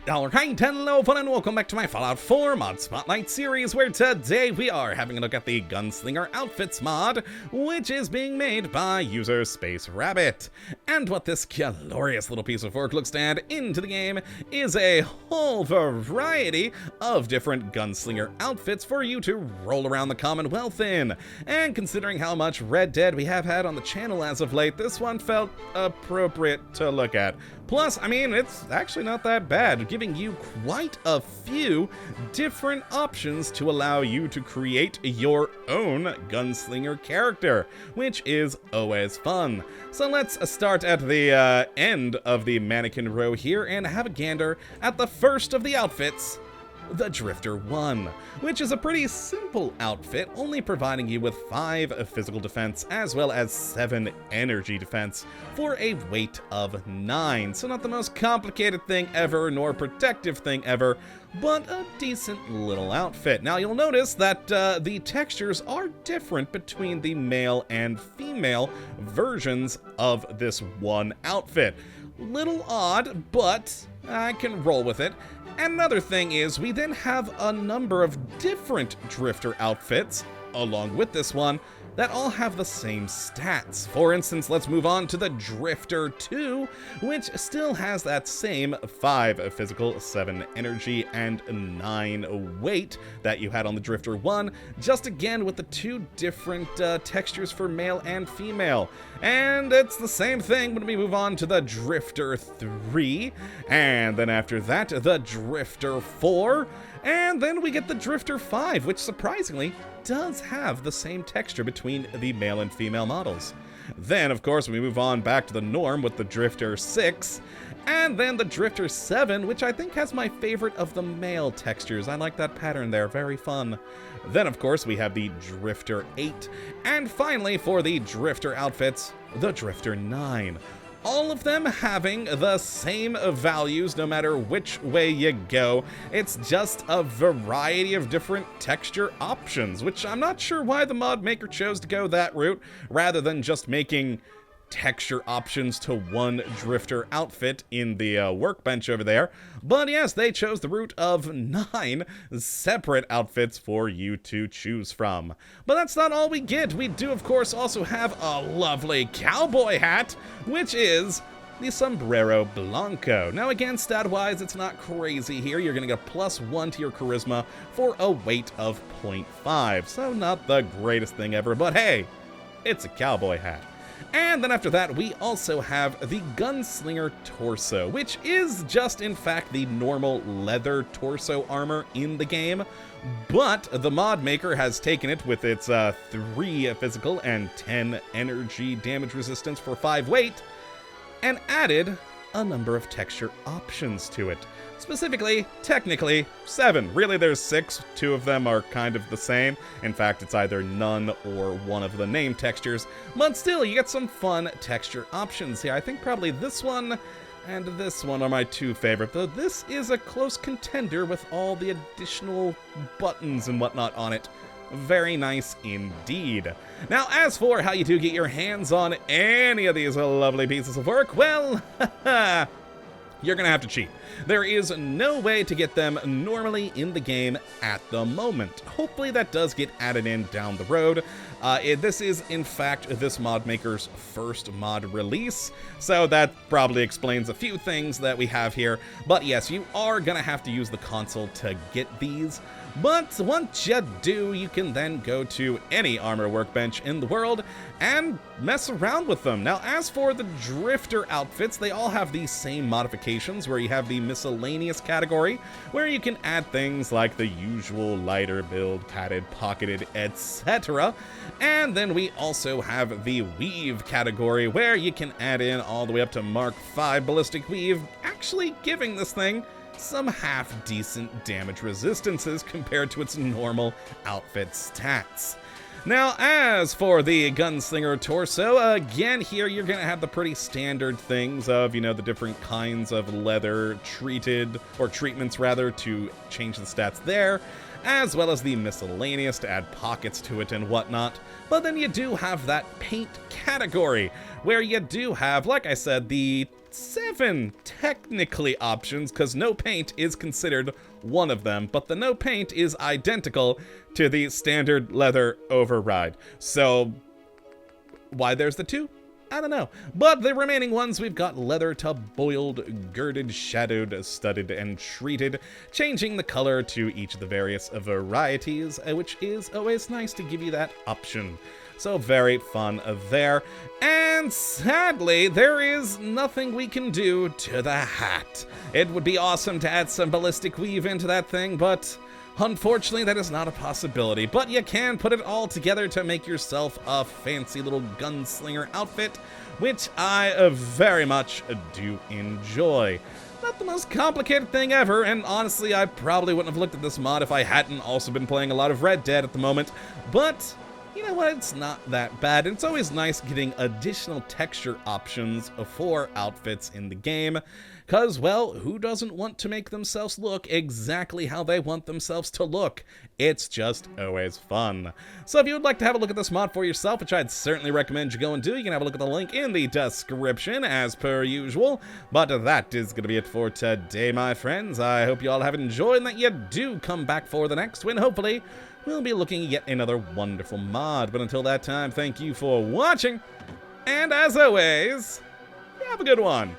Alright, hello fun and welcome back to my Fallout 4 Mod Spotlight series, where today we are having a look at the Gunslinger Outfits mod, which is being made by user Space Rabbit. And what this glorious little piece of work looks to add into the game is a whole variety of different Gunslinger outfits for you to roll around the Commonwealth in. And considering how much Red Dead we have had on the channel as of late, this one felt appropriate to look at. Plus, I mean, it's actually not that bad, giving you quite a few different options to allow you to create your own Gunslinger character, which is always fun. So let's start at the end of the mannequin row here and have a gander at the first of the outfits, the Drifter 1, which is a pretty simple outfit, only providing you with 5 physical defense as well as 7 energy defense for a weight of 9. So not the most complicated thing ever, nor protective thing ever, but a decent little outfit. Now you'll notice that the textures are different between the male and female versions of this one outfit. Little odd, but I can roll with it. And another thing is, we then have a number of different Drifter outfits, along with this one, that all have the same stats. For instance, let's move on to the Drifter 2, which still has that same 5 physical, 7 energy, and 9 weight that you had on the Drifter 1, just again with the 2 different textures for male and female. And it's the same thing when we move on to the Drifter 3, and then after that, the Drifter 4, and then we get the Drifter 5, which surprisingly does have the same texture between the male and female models. Then, of course, we move on back to the norm with the Drifter 6, and then the Drifter 7, which I think has my favorite of the male textures. I like that pattern there, very fun. Then, of course, we have the Drifter 8, and finally, for the Drifter outfits, the Drifter 9. All of them having the same values no matter which way you go. It's just a variety of different texture options, which I'm not sure why the mod maker chose to go that route, rather than just making texture options to one Drifter outfit in the workbench over there. But yes, they chose the route of 9 separate outfits for you to choose from. But that's not all we get. We do, of course, also have a lovely cowboy hat, which is the Sombrero Blanco. Now again, stat-wise, it's not crazy here. You're going to get a +1 to your charisma for a weight of 0.5. So not the greatest thing ever, but hey, it's a cowboy hat. And then after that, we also have the Gunslinger Torso, which is just, in fact, the normal leather torso armor in the game, but the mod maker has taken it with its 3 physical and 10 energy damage resistance for 5 weight, and added a number of texture options to it. Specifically, technically, 7. Really, there's 6. 2 of them are kind of the same. In fact, it's either none or one of the name textures. But still, you get some fun texture options here. I think probably this one and this one are my 2 favorite, though this is a close contender with all the additional buttons and whatnot on it. Very nice indeed. Now, as for how you do get your hands on any of these lovely pieces of work, well, you're gonna have to cheat. There is no way to get them normally in the game at the moment. Hopefully that does get added in down the road. This is, in fact, this mod maker's first mod release, so that probably explains a few things that we have here. But yes, you are gonna have to use the console to get these. But once you do, you can then go to any armor workbench in the world and mess around with them. Now, as for the Drifter outfits, they all have the same modifications, where you have the miscellaneous category, where you can add things like the usual lighter build, padded, pocketed, etc. And then we also have the weave category, where you can add in all the way up to Mark 5 ballistic weave, actually giving this thing some half-decent damage resistances compared to its normal outfit stats. Now, as for the Gunslinger Torso, again, here you're going to have the pretty standard things of, you know, the different kinds of leather treatments rather, to change the stats there, as well as the miscellaneous to add pockets to it and whatnot. But then you do have that paint category, where you do have, like I said, the 7 technically options, because no paint is considered one of them, but the no paint is identical to the standard leather override. So why there's the 2? I don't know. But the remaining ones, we've got leather to boiled, girded, shadowed, studded, and treated, changing the color to each of the various varieties, which is always nice to give you that option. So very fun there. And sadly, there is nothing we can do to the hat. It would be awesome to add some ballistic weave into that thing, but unfortunately, that is not a possibility. But you can put it all together to make yourself a fancy little gunslinger outfit, which I very much do enjoy. Not the most complicated thing ever, and honestly, I probably wouldn't have looked at this mod if I hadn't also been playing a lot of Red Dead at the moment. But you know what, it's not that bad. It's always nice getting additional texture options for outfits in the game, because, well, who doesn't want to make themselves look exactly how they want themselves to look? It's just always fun. So if you would like to have a look at this mod for yourself, which I'd certainly recommend you go and do, you can have a look at the link in the description as per usual. But that is going to be it for today, my friends. I hope you all have enjoyed and that you do come back for the next one. Hopefully, we'll be looking at yet another wonderful mod. But until that time, thank you for watching. And as always, have a good one.